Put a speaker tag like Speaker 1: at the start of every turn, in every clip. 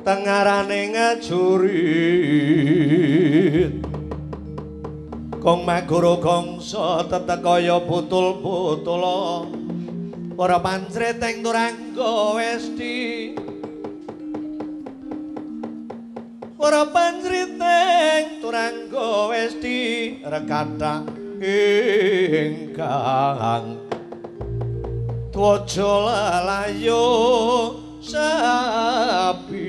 Speaker 1: tengarane ngajurit kong magoro gongso tetekaya butul-butula para pancreteng turangga westi para pancreteng turangga westi rekata ingkang twaja lalayo sapi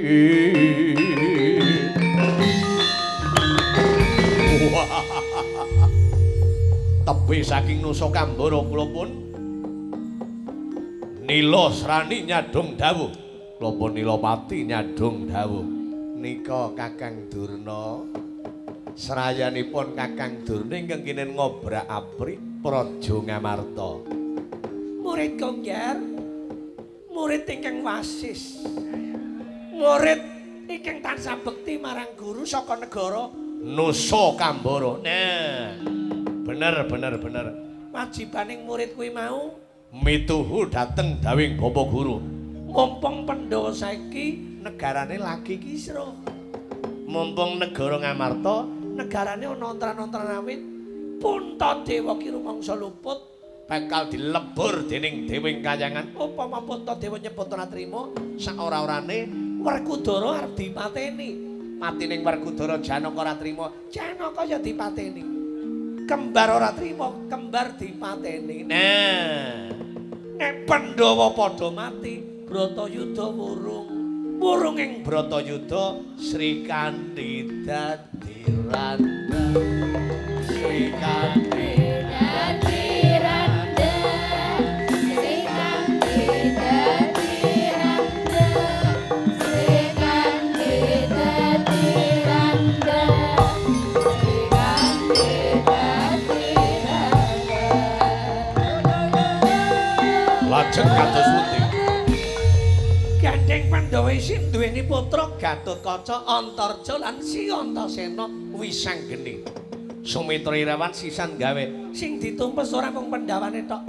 Speaker 1: tebe saking Nusa Kambara kula pun Nila Srani nyadong dawuh kula pun Nilapati nyadong dawuh nika Kakang Durna serayanipun Kakang Durna ingkang kinen ngobrak-abrik Praja Ngamarta
Speaker 2: murid Kongjar murid ingkang wasis murid ingkang tansah bekti marang guru saka negara
Speaker 1: Nusa Kambara nah bener
Speaker 2: wajibaning murid kuwi mau
Speaker 1: mituhu dateng dawing Bapak Guru
Speaker 2: mumpung Pandhawa saiki negarane lagi kisra
Speaker 1: mumpung negara Ngamarta
Speaker 2: negarane ana ontran-ontran awit Puntadewa ki rumangsa luput
Speaker 1: bakal dilebur dening Dewing Kayangan
Speaker 2: upama Puntadewa nyebut ora trima sak ora-orane Werkudara arep dipateni matining Werkudara Janaka ora trima Janaka ya dipateni kembar ora trima kembar dipateni nah nek Pandhawa padha mati Bratayuda wurung ing Bratayuda Srikandhi dadi randha Srikandhi dadi randha Srikandhi dadi randha Srikandhi dadi randha Srikandhi dadi randha
Speaker 1: lajeng kados pundi
Speaker 2: Gandeng Pandhawa isih duweni putra Gatotkaca, Antarja lan Siyantasena Wisanggeni.
Speaker 1: Sumitra Irawan sisan gawe
Speaker 2: Sing ditumpes ora mung Pandhawane tok.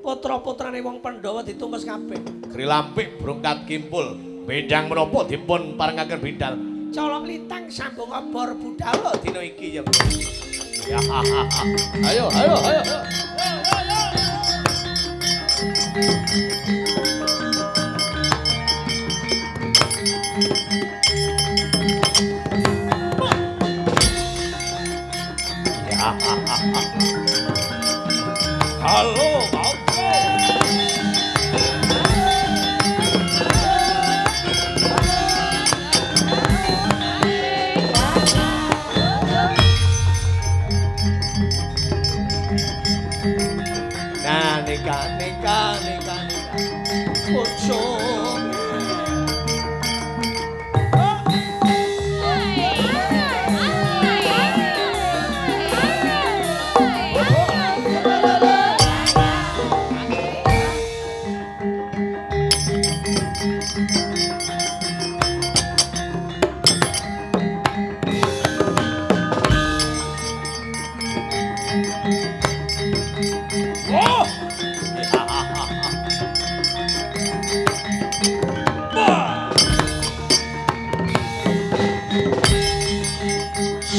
Speaker 2: Putra-putrane wong Pandhawa ditumpes kabeh.
Speaker 1: Grilampik brongkat kimpul bendang menapa dipun parengaken bidal.
Speaker 2: Colong lintang sambung obor budal dina iki ya.
Speaker 1: Ya ayo. Halo, oke. Nah, nikah. Ojo.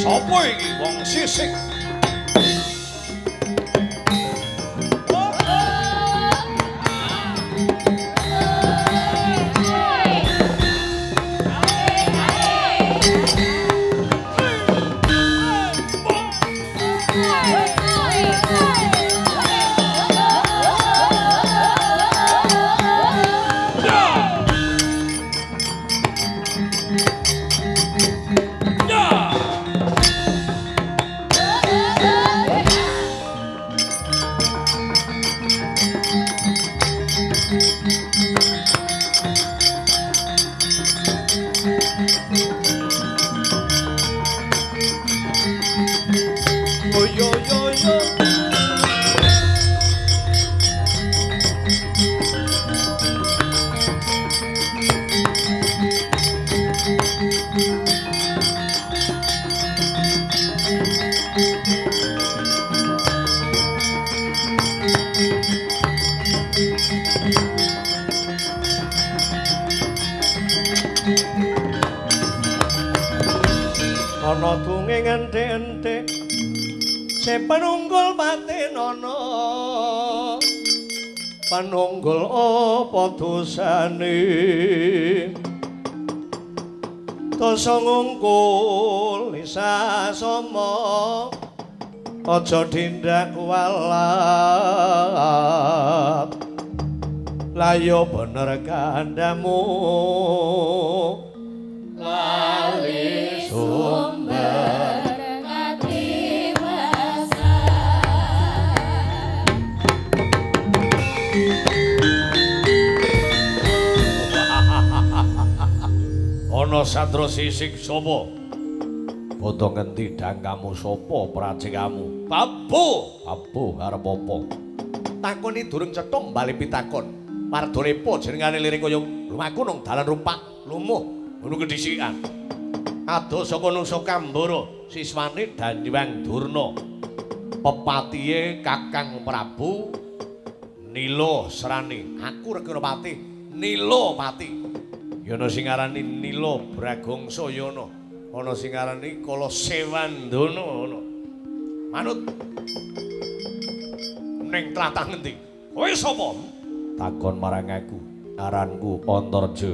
Speaker 1: Sapa iki wong sisik? ana tunging enthek-enthek se panunggul Patenono panunggul apa dosane dosa ngungkul sasama aja tindak walap layo bener kandamu lali sumber ngati wasa ana satru sisik sapa padha ngendi dangkamu sapa prajekamu babu arep apa takoni durung cethung bali pitakon Mardolepa jenengane liring kaya lumaku nang dalan rupak lumuh ngono kedhisikan. Adoh saka Nusa Kambara siswane Danyang Durna. Pepatihe Kakang Prabu Nila Srani. Aku Rekanapati Nila Pati. Yana sing arani Nila Bragangsa yana. Ana sing arani Kala Sewandana ana. Manut ning tlatah ngendi? Kowe sapa? Takon marang aku. Aranku Antarja.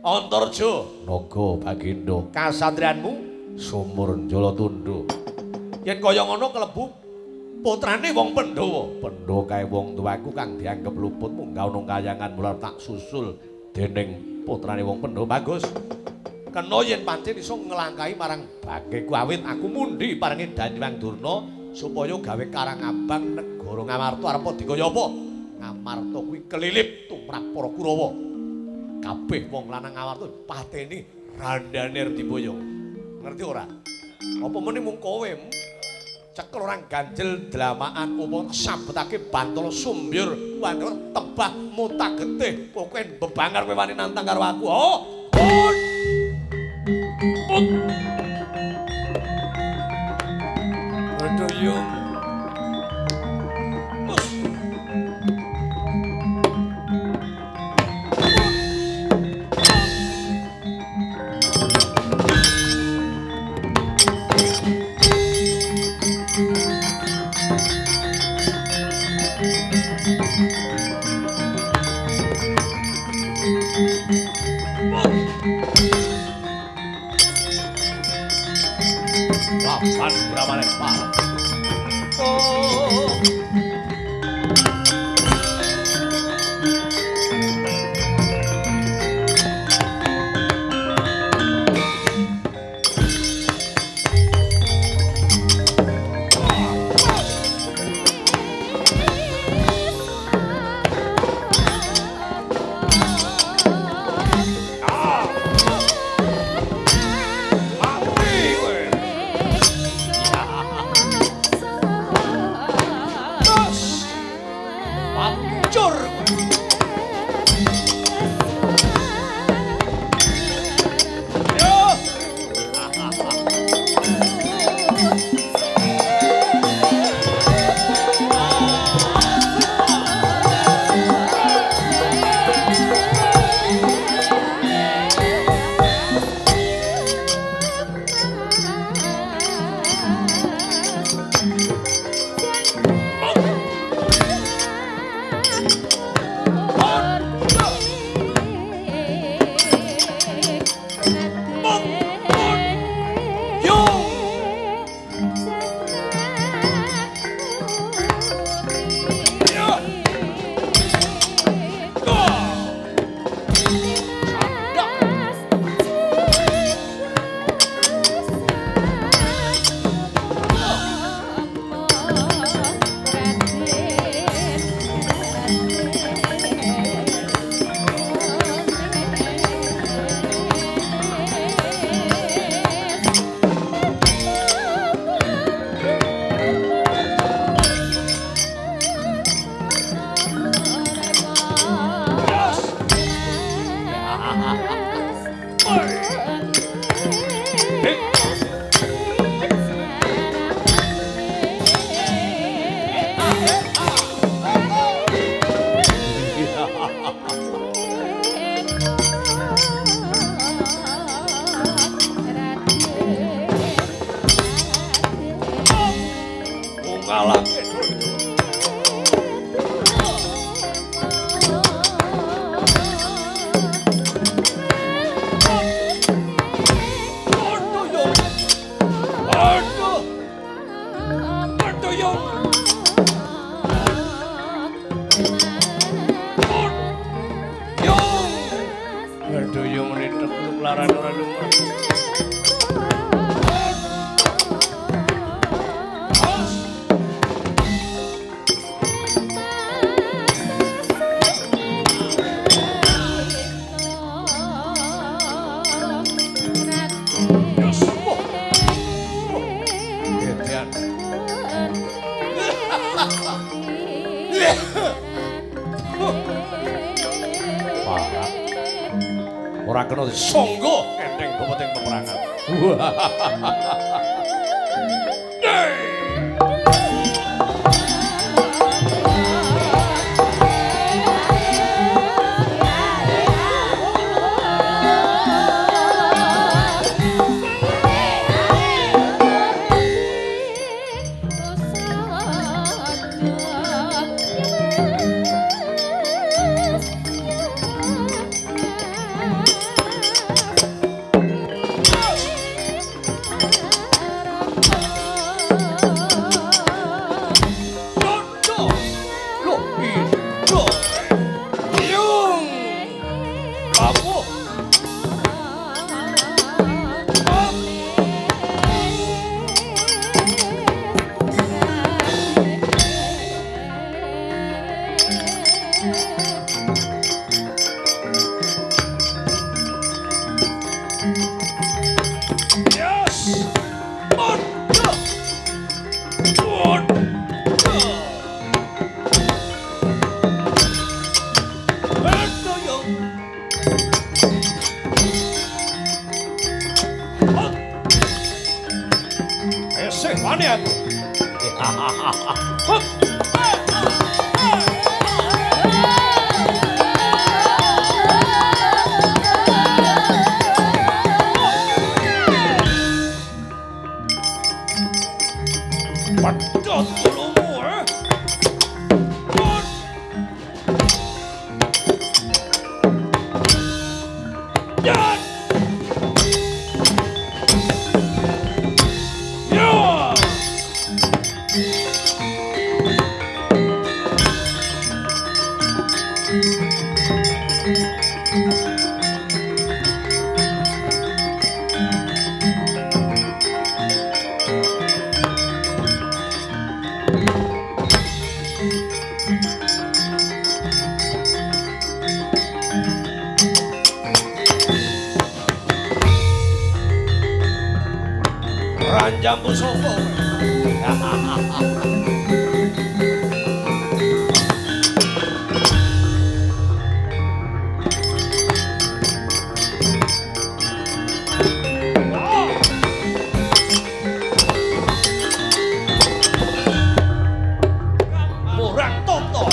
Speaker 1: Antarja naga Bagindo. Kasatriyanmu Sumur Jalatundha. Yen kaya ngono klebu putrane wong Pandhawa. Pandhawa kae wong tuaku kang dianggep luput munggah ana kayangan mula tak susul dening putrane wong Pandhawa. Bagus. Kena yen pancen iso nglangkahi marang bageku awit aku mundi paringi Danyang Durna supaya gawe Karang Abang negara Ngamarta arep dikaya apa? Ngamarta kuwi kelilip tumrap para Kurawa. Kabeh wong lanang Ngamarta pateni randane Ardibaya. Ngerti ora? Apa meneh mung kowe cekel orang ganjel dlamaan upama sabetake Bantala Sumbir wanara tebah mutak getih pokoke bebangar kowe wani nantang karo aku. Oh. Aduh yung Lapan Bramane Parang. Oh. Laran ora lumrah. Ora kena disangga enteng boboting peperangan. Ranjang Pusaka. Murang Toto.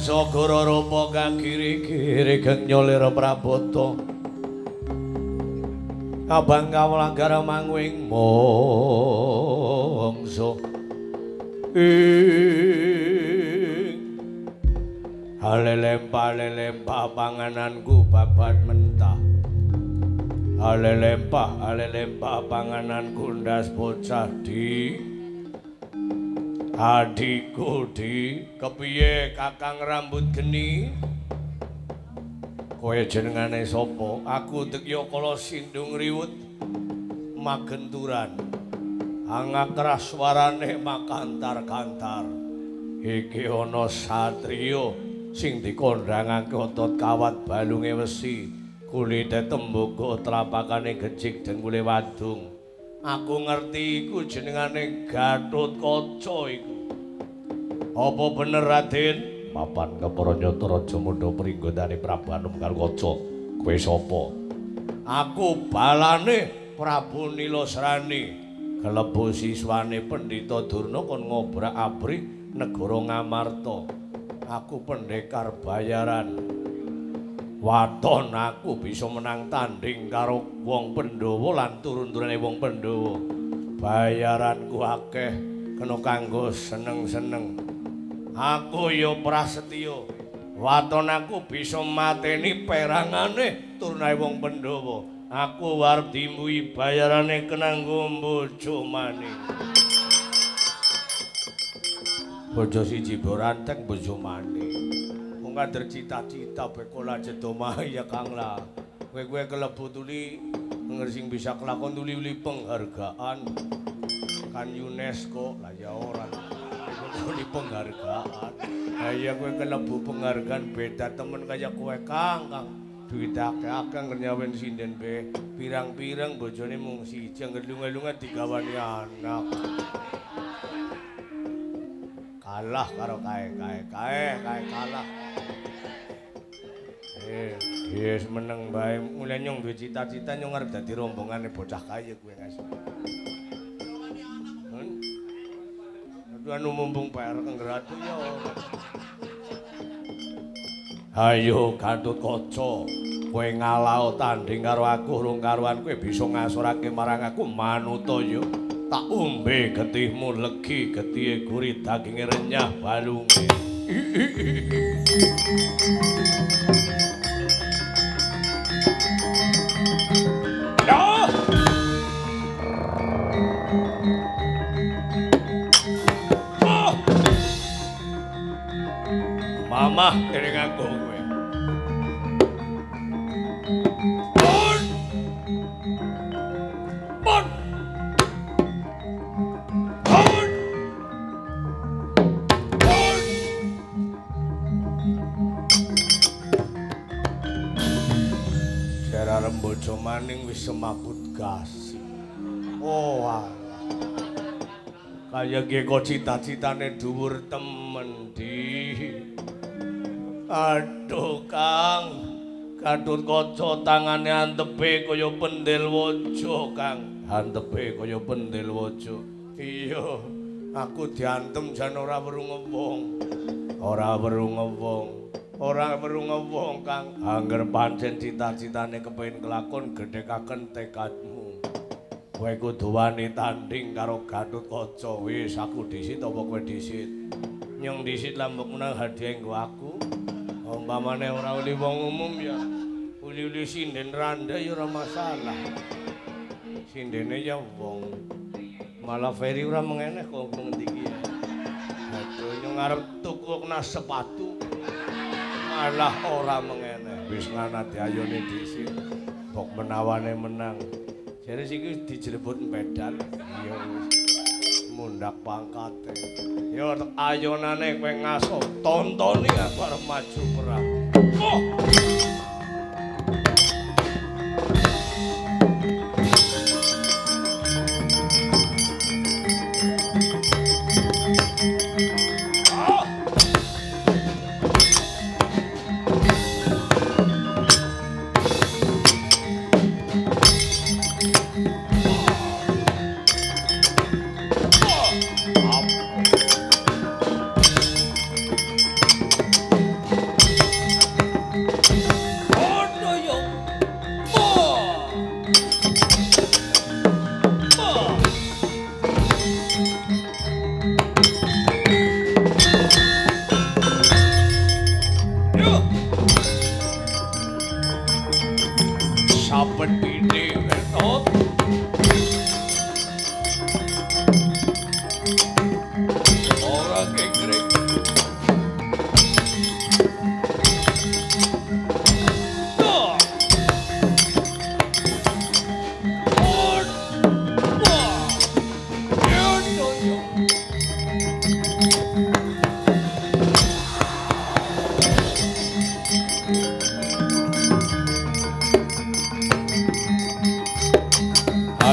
Speaker 1: Sagara rupa kang kiri-kiri geng nyolir Prabata. Abang kawlanggara mangwing mongso. Hale-lempah pangananku babat mentah. Hale-lempah pangananku ndas bocah di. Adikku di, kepiye kakang rambut geni? Kowe jenengane sapa? Aku Dekya Kala Sindung Riwut magenturan. Angakras swarane makantar-kantar. Iki ana satriya sing dikondhangake otot kawat balunge wesi, kulite tembaga trapakane gejik dengkule wadung. Aku ngerti iku jenengane Gatotkaca iku. Apa bener Raden? Mapan Kepranyata Raja Mundha pringgondane Prabu Anumkarkaca. Kowe sapa? Aku balane Prabu Nilasrani. Kelebu siswane Pendhita Durna kon ngobrak-abrik negara Ngamarta. Aku pendekar bayaran. Waton aku bisa menang tanding karo wong Pandhawa lan turun-turune wong Pandhawa. Bayaranku akeh kena kanggo seneng-seneng. Aku ya prasetya. Waton aku bisa mateni perangane turunane wong Pandhawa. Aku arep dimbuhi bayarane kenanggo bojo maning. Bojo siji boranteng bojo maning. Kader cita-cita bekola jedo mahaya kangla. Kowe kelebu tuli ngersing bisa kelakon tuli-uli penghargaan kan UNESCO lah ya ora tuli penghargaan. Lah kowe kelebu penghargaan beda temen kaya kowe Kang. Duit akeh-akeh nyawen sinden be pirang-pirang bojone mung siji ngelung-elungan digawani anak. Kalah karo kae kalah. Yes meneng bae mulai nyong duwe cita-cita nyong arep dadi rombongane bocah kaya kowe ngas. Aduh anu mumpung PR kenggeratu ya. Ayo Gatotkaca, kowe ngalau tanding karo aku urung karuan kowe bisa ngasorake marang aku manuta ya. Tak umbe getihmu legi getihe gurih daginge renyah balunge. Mamah eling aku kowe. Rembojo maning wis semaput gasih. Oh alah. Kaya ge kok cita-citane dhuwur temen di. Aduh Kang, Gatotkaca tangane antepe kaya pendel waja Kang. Antepe kaya pendel waja. Iya, aku diantem jan ora weruh ngewong. Ora weruh ngewong. Ora weruh ngewong Kang, angger pancen cita-citane kepengin kelakon gedhekaken tekadmu. Kowe kudu wani tanding karo Gatotkaca. Wis aku disit apa kowe disit? Nyong disit lambek menang hadiah nggo aku. Umpamane ora uli wong umum ya. Uli-uli sinden randa ya ora masalah. Sindene ya wong. Malah Ferry ora mengeneh kok ngendi iki ya. Aduh nyong arep tuku kena sepatu. Malah ora mengeneh. Wis nganati ayone disit. Bok menawane menang. Jare iki dijlebut medal. Iya wis. Mundak pangkate. Ya ayonane kowe ngaso tontoni aku arep maju perang. Oh! saben dini enot ora kengring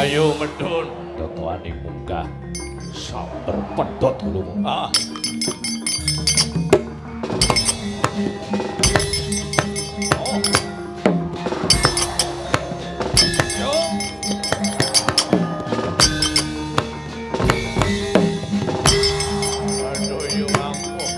Speaker 1: Ayo medun totoane munggah sabar pedhot kulumu. Ah. Oh. Yo. Aduh yo ampuh.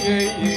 Speaker 1: Yeah.